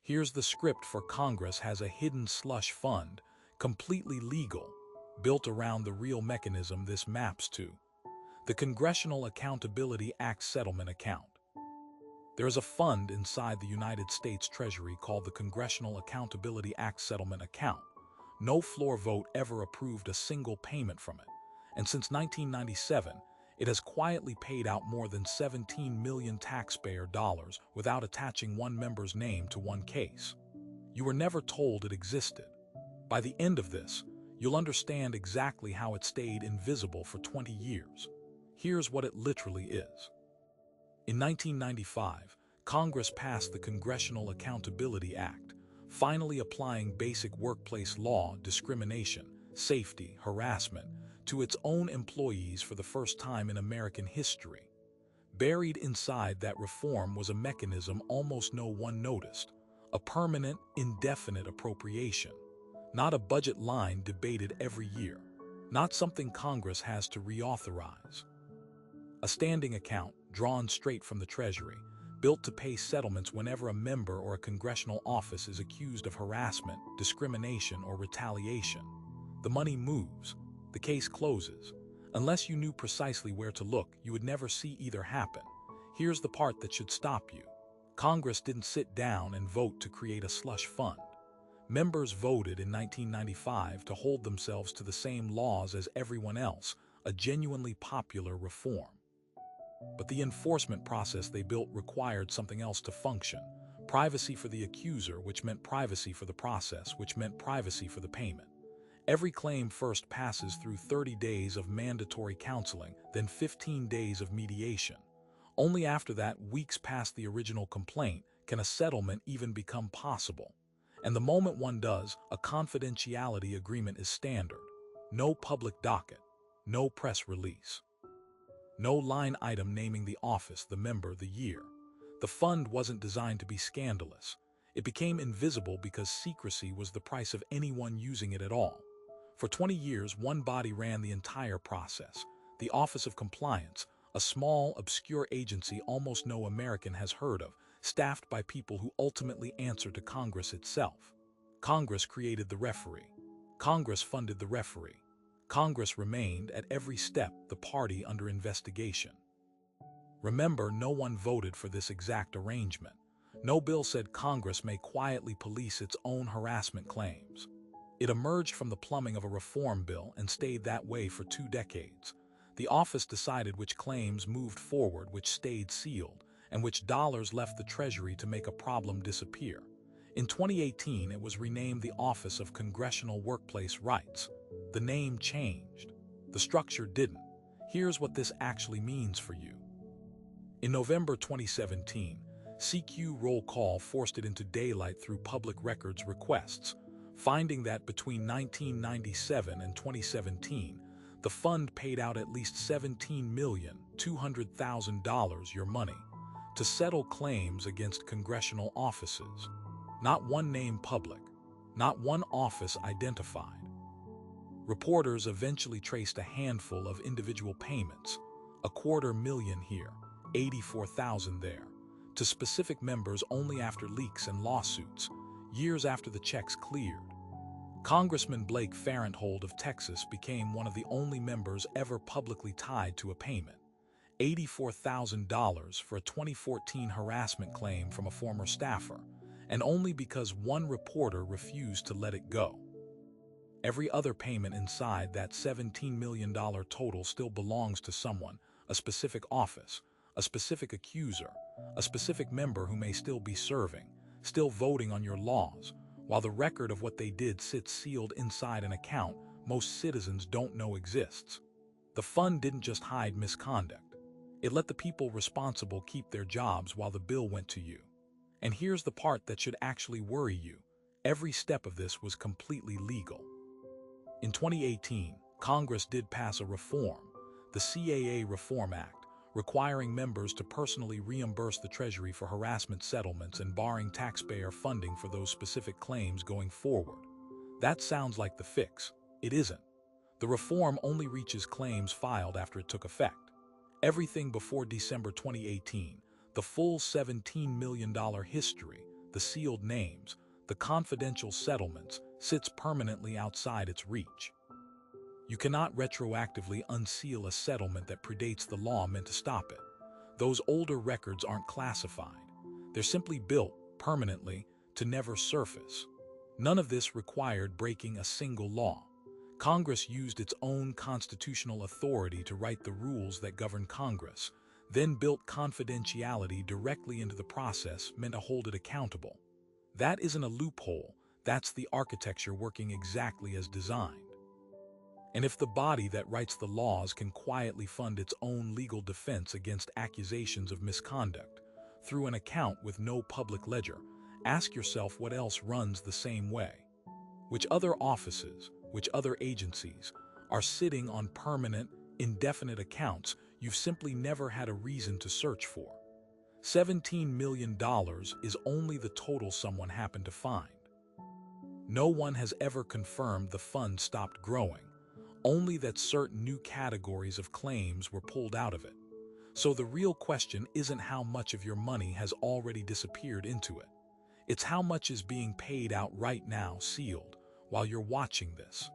Here's the script for Congress has a hidden slush fund, completely legal, built around the real mechanism this maps to: the Congressional Accountability Act Settlement Account. There is a fund inside the United States Treasury called the Congressional Accountability Act Settlement Account. No floor vote ever approved a single payment from it, and since 1997, it has quietly paid out more than 17 million taxpayer dollars without attaching one member's name to one case. You were never told it existed. By the end of this, you'll understand exactly how it stayed invisible for 20 years. Here's what it literally is. In 1995, Congress passed the Congressional Accountability Act, finally applying basic workplace law, discrimination, safety, harassment, to its own employees for the first time in American history. Buried inside that reform was a mechanism almost no one noticed: a permanent, indefinite appropriation. Not a budget line debated every year. Not something Congress has to reauthorize. A standing account, drawn straight from the Treasury, built to pay settlements whenever a member or a congressional office is accused of harassment, discrimination, or retaliation. The money moves. The case closes. Unless you knew precisely where to look, you would never see either happen. Here's the part that should stop you. Congress didn't sit down and vote to create a slush fund. Members voted in 1995 to hold themselves to the same laws as everyone else, a genuinely popular reform. But the enforcement process they built required something else to function: privacy for the accuser, which meant privacy for the process, which meant privacy for the payment. Every claim first passes through 30 days of mandatory counseling, then 15 days of mediation. Only after that, weeks past the original complaint, can a settlement even become possible. And the moment one does, a confidentiality agreement is standard. No public docket, no press release, no line item naming the office, the member, the year. The fund wasn't designed to be scandalous. It became invisible because secrecy was the price of anyone using it at all. For 20 years, one body ran the entire process: the Office of Compliance, a small, obscure agency almost no American has heard of, staffed by people who ultimately answer to Congress itself. Congress created the referee. Congress funded the referee. Congress remained, at every step, the party under investigation. Remember, no one voted for this exact arrangement. No bill said Congress may quietly police its own harassment claims. It emerged from the plumbing of a reform bill and stayed that way for 2 decades. The office decided which claims moved forward, which stayed sealed, and which dollars left the Treasury to make a problem disappear. In 2018, it was renamed the Office of Congressional Workplace Rights. The name changed. The structure didn't. Here's what this actually means for you. In November 2017, CQ roll call forced it into daylight through public records requests, finding that between 1997 and 2017, the fund paid out at least $17,200,000, your money, to settle claims against congressional offices. Not one name public, not one office identified. Reporters eventually traced a handful of individual payments: $250,000 here, $84,000 there, to specific members only after leaks and lawsuits, years after the checks cleared. Congressman Blake Farenthold of Texas became one of the only members ever publicly tied to a payment: $84,000 for a 2014 harassment claim from a former staffer, and only because one reporter refused to let it go. Every other payment inside that $17 million total still belongs to someone, a specific office, a specific accuser, a specific member who may still be serving, still voting on your laws, while the record of what they did sits sealed inside an account most citizens don't know exists. The fund didn't just hide misconduct. It let the people responsible keep their jobs while the bill went to you. And here's the part that should actually worry you: every step of this was completely legal. In 2018, Congress did pass a reform, the CAA Reform Act, requiring members to personally reimburse the Treasury for harassment settlements and barring taxpayer funding for those specific claims going forward. That sounds like the fix. It isn't. The reform only reaches claims filed after it took effect. Everything before December 2018, the full $17 million history, the sealed names, the confidential settlements, sits permanently outside its reach. You cannot retroactively unseal a settlement that predates the law meant to stop it. Those older records aren't classified. They're simply built, permanently, to never surface. None of this required breaking a single law. Congress used its own constitutional authority to write the rules that govern Congress, then built confidentiality directly into the process meant to hold it accountable. That isn't a loophole, that's the architecture working exactly as designed. And if the body that writes the laws can quietly fund its own legal defense against accusations of misconduct through an account with no public ledger, ask yourself what else runs the same way. Which other offices, which other agencies are sitting on permanent, indefinite accounts you've simply never had a reason to search for? $17 million is only the total someone happened to find. No one has ever confirmed the fund stopped growing, only that certain new categories of claims were pulled out of it. So the real question isn't how much of your money has already disappeared into it. It's how much is being paid out right now, sealed, while you're watching this.